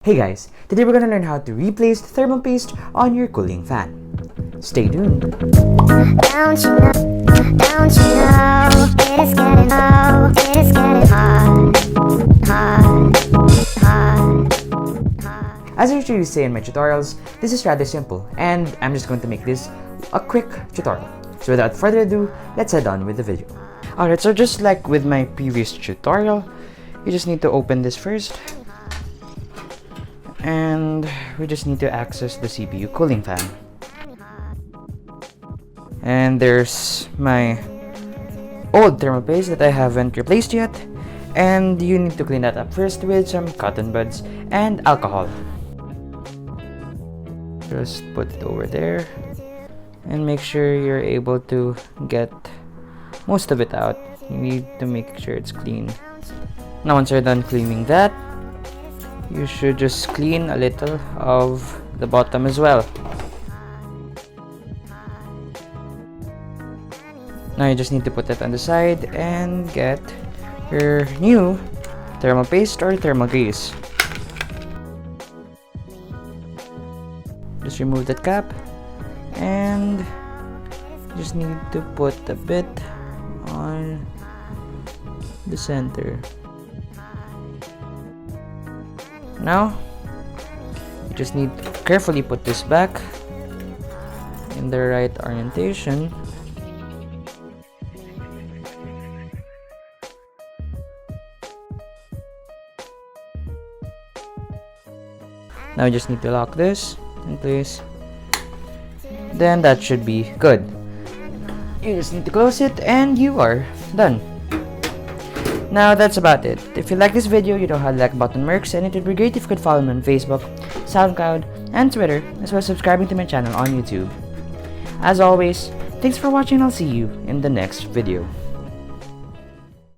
Hey guys, today we're gonna learn how to replace thermal paste on your cooling fan. Stay tuned. Don't you know, it is getting hard. As I usually say in my tutorials, this is rather simple and I'm just going to make this a quick tutorial. So without further ado, let's head on with the video. Alright, so just like with my previous tutorial, you just need to open this first. And we just need to access the CPU cooling fan. And there's my old thermal paste that I haven't replaced yet. And you need to clean that up first with some cotton buds and alcohol. Just put it over there. And make sure you're able to get most of it out. You need to make sure it's clean. Now once you're done cleaning that, you should just clean a little of the bottom as well. Now you just need to put that on the side and get your new thermal paste or thermal grease. Just remove that cap and just need to put a bit on the center. Now, you just need to carefully put this back in the right orientation. Now you just need to lock this in place. Then that should be good. You just need to close it and you are done. Now that's about it. If you like this video, you know how the like button works, and it would be great if you could follow me on Facebook, SoundCloud, and Twitter, as well as subscribing to my channel on YouTube. As always, thanks for watching and I'll see you in the next video.